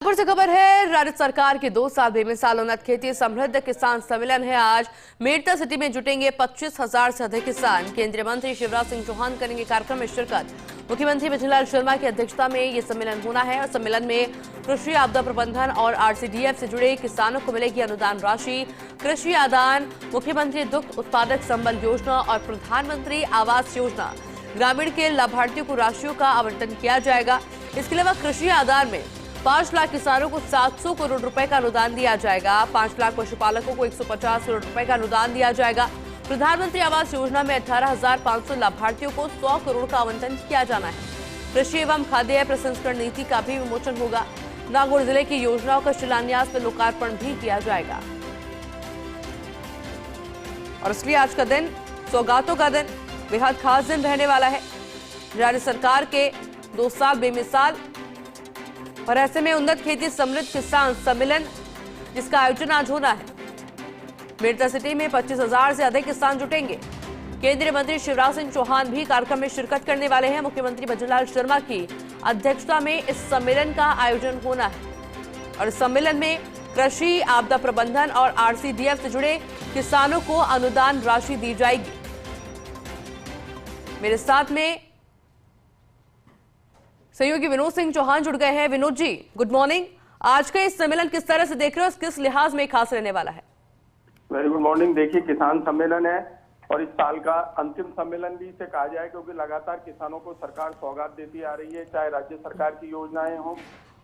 खबर से खबर है, राज्य सरकार के 2 साल बेमिसाल उन्नत खेती समृद्ध किसान सम्मेलन है। आज मेड़ता सिटी में जुटेंगे 25,000 से अधिक किसान। केंद्रीय मंत्री शिवराज सिंह चौहान करेंगे कार्यक्रम में शिरकत। मुख्यमंत्री भजनलाल शर्मा की अध्यक्षता में ये सम्मेलन होना है और सम्मेलन में कृषि आपदा प्रबंधन और आरसीडीएफ से जुड़े किसानों को मिलेगी अनुदान राशि। कृषि आदान, मुख्यमंत्री दुग्ध उत्पादक संबल योजना और प्रधानमंत्री आवास योजना ग्रामीण के लाभार्थियों को राशियों का आवंटन किया जाएगा। इसके अलावा कृषि आदान में 5 लाख किसानों को 700 करोड़ रुपए का अनुदान दिया जाएगा। 5 लाख पशुपालकों को 150 करोड़ रुपए का अनुदान दिया जाएगा। प्रधानमंत्री आवास योजना में 18,500 लाभार्थियों को 100 करोड़ का आवंटन किया जाना है। कृषि एवं खाद्य प्रसंस्करण नीति का भी विमोचन होगा। नागौर जिले की योजनाओं का शिलान्यास व लोकार्पण भी किया जाएगा। और इसलिए आज का दिन सौगातों का दिन बेहद खास दिन रहने वाला है। राज्य सरकार के 2 साल बेमिसाल और ऐसे में उन्नत खेती समृद्ध किसान सम्मेलन जिसका आयोजन आज होना है। मेड़ता सिटी में 25,000 से अधिक किसान जुटेंगे। केंद्रीय मंत्री शिवराज सिंह चौहान भी कार्यक्रम में शिरकत करने वाले हैं। मुख्यमंत्री भजनलाल शर्मा की अध्यक्षता में इस सम्मेलन का आयोजन होना है और इस सम्मेलन में कृषि आपदा प्रबंधन और आरसीडीएफ से जुड़े किसानों को अनुदान राशि दी जाएगी। मेरे साथ में सहयोगी विनोद सिंह चौहान जुड़ गए हैं। Vinod ji, good morning. आज का इस सम्मेलन किस तरह से देख रहे हो, किस लिहाज में खास रहने वाला है? Very good morning. देखिए, किसान सम्मेलन है और इस साल का अंतिम सम्मेलन भी इसे कहा जाए, क्योंकि लगातार किसानों को सरकार सौगात देती आ रही है, चाहे राज्य सरकार की योजनाएं हों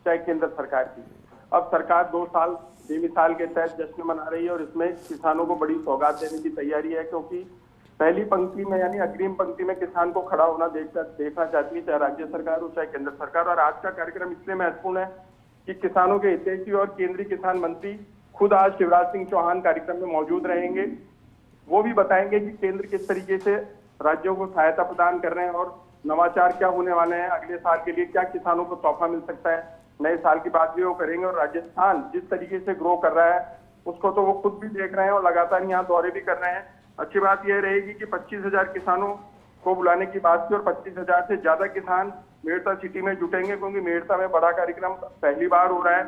चाहे केंद्र सरकार की। अब सरकार 2 साल बेमिसाल के तहत जश्न मना रही है और इसमें किसानों को बड़ी सौगात देने की तैयारी है, क्योंकि पहली पंक्ति में यानी अग्रिम पंक्ति में किसान को खड़ा होना देखना चाहती है, चाहे राज्य सरकार हो चाहे केंद्र सरकार। और आज का कार्यक्रम इसलिए महत्वपूर्ण है कि किसानों के हितैषी और केंद्रीय किसान मंत्री खुद आज शिवराज सिंह चौहान कार्यक्रम में मौजूद रहेंगे। वो भी बताएंगे कि केंद्र किस तरीके से राज्यों को सहायता प्रदान कर रहे हैं और नवाचार क्या होने वाले हैं, अगले साल के लिए क्या किसानों को तोहफा मिल सकता है, नए साल की बात भी वो करेंगे। और राजस्थान जिस तरीके से ग्रो कर रहा है उसको तो वो खुद भी देख रहे हैं और लगातार यहाँ दौरे भी कर रहे हैं। अच्छी बात यह रहेगी कि 25,000 किसानों को बुलाने की बात थी और 25,000 से ज्यादा किसान मेड़ता सिटी में जुटेंगे, क्योंकि मेड़ता में बड़ा कार्यक्रम पहली बार हो रहा है।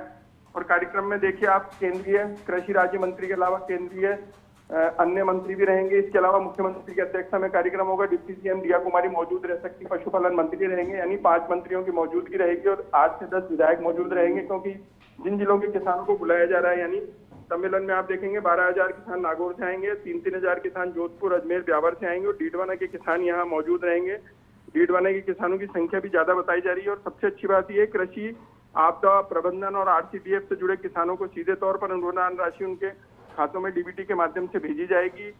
और कार्यक्रम में देखिए आप, केंद्रीय कृषि राज्य मंत्री के अलावा केंद्रीय अन्य मंत्री भी रहेंगे। इसके अलावा मुख्यमंत्री की अध्यक्षता में कार्यक्रम होगा। डिप्टी सीएम दिया कुमारी मौजूद रह सकती, पशुपालन मंत्री रहेंगे, यानी 5 मंत्रियों की मौजूदगी रहेगी और 8 से 10 विधायक मौजूद रहेंगे, क्योंकि जिन जिलों के किसानों को बुलाया जा रहा है, यानी सम्मेलन में आप देखेंगे 12,000 किसान नागौर से आएंगे, 3,000 किसान जोधपुर, अजमेर, ब्यावर से आएंगे और डीडवाना के किसान यहाँ मौजूद रहेंगे। डीडवाना के किसानों की संख्या भी ज्यादा बताई जा रही है। और सबसे अच्छी बात यह, कृषि आपदा प्रबंधन और आरसीडीएफ से जुड़े किसानों को सीधे तौर पर अनुदान राशि उनके खातों में डीबीटी के माध्यम से भेजी जाएगी।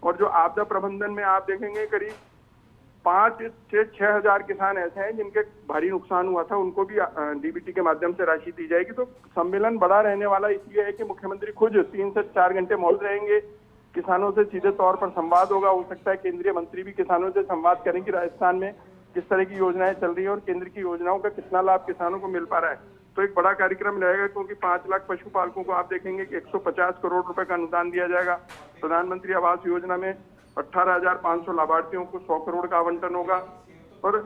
और जो आपदा प्रबंधन में आप देखेंगे करीब 5 से 6,000 किसान ऐसे हैं जिनके भारी नुकसान हुआ था, उनको भी डीबीटी के माध्यम से राशि दी जाएगी। तो सम्मेलन बड़ा रहने वाला इसलिए है कि मुख्यमंत्री खुद 3 से 4 घंटे मौजूद रहेंगे, किसानों से सीधे तौर पर संवाद होगा। हो सकता है केंद्रीय मंत्री भी किसानों से संवाद करें कि राजस्थान में किस तरह की योजनाएं चल रही है और केंद्र की योजनाओं का कितना लाभ किसानों को मिल पा रहा है। तो एक बड़ा कार्यक्रम रहेगा, क्योंकि 5 लाख पशुपालकों को आप देखेंगे कि 150 करोड़ रुपए का अनुदान दिया जाएगा। प्रधानमंत्री आवास योजना में 18,500 लाभार्थियों को 100 करोड़ का आवंटन होगा और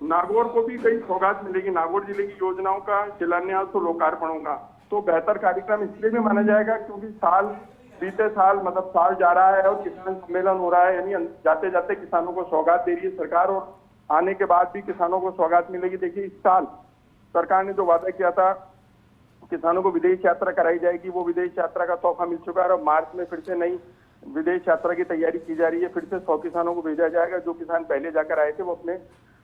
नागौर को भी कई सौगात मिलेगी। नागौर जिले की योजनाओं का शिलान्यास और लोकार्पण होगा। तो बेहतर कार्यक्रम इसलिए भी माना जाएगा क्योंकि बीते साल मतलब साल जा रहा है और किसान सम्मेलन हो रहा है, यानी जाते जाते किसानों को सौगात दे रही है सरकार और आने के बाद भी किसानों को सौगात मिलेगी। देखिए, इस साल सरकार ने जो वादा किया था किसानों को विदेश यात्रा कराई जाएगी, वो विदेश यात्रा का तोहफा मिल चुका है और मार्च में फिर से नई विदेश यात्रा की तैयारी की जा रही है। फिर से 100 किसानों को भेजा जाएगा। जो किसान पहले जाकर आए थे वो अपने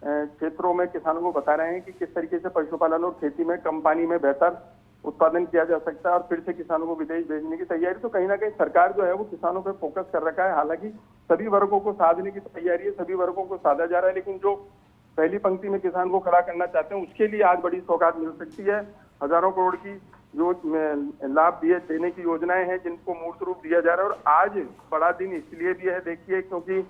क्षेत्रों में किसानों को बता रहे हैं कि किस तरीके से पशुपालन और खेती में कम पानी में बेहतर उत्पादन किया जा सकता है और फिर से किसानों को विदेश भेजने की तैयारी। तो कहीं ना कहीं सरकार जो है वो किसानों पर फोकस कर रखा है। हालांकि सभी वर्गों को साधने की तैयारी है, सभी वर्गों को साधा जा रहा है, लेकिन जो पहली पंक्ति में किसान को खड़ा करना चाहते हैं उसके लिए आज बड़ी सौगात मिल सकती है। हजारों करोड़ की जो लाभ देने की योजनाएं हैं जिनको मूर्त रूप दिया जा रहा है। और आज बड़ा दिन इसलिए भी है, देखिए, क्योंकि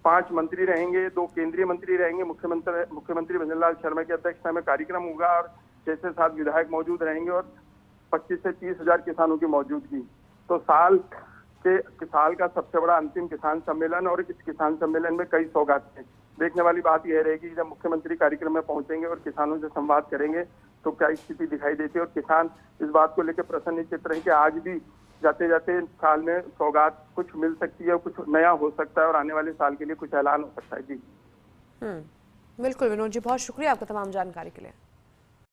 5 मंत्री रहेंगे, 2 केंद्रीय मंत्री रहेंगे, मुख्यमंत्री भजनलाल शर्मा की अध्यक्षता में कार्यक्रम होगा और 6 से 7 विधायक मौजूद रहेंगे और 25 से 30,000 किसानों की मौजूदगी। तो साल का सबसे बड़ा अंतिम किसान सम्मेलन और इस किसान सम्मेलन में कई सौगातें। देखने वाली बात यह रहेगी जब मुख्यमंत्री कार्यक्रम में पहुंचेंगे और किसानों से संवाद करेंगे तो क्या स्थिति दिखाई देती है। और किसान इस बात को लेकर प्रसन्नचित्त रहे कि आज भी जाते जाते साल में सौगात कुछ मिल सकती है, कुछ नया हो सकता है और आने वाले साल के लिए कुछ ऐलान हो सकता है। जी बिल्कुल विनोद जी, बहुत शुक्रिया आपका तमाम जानकारी के लिए।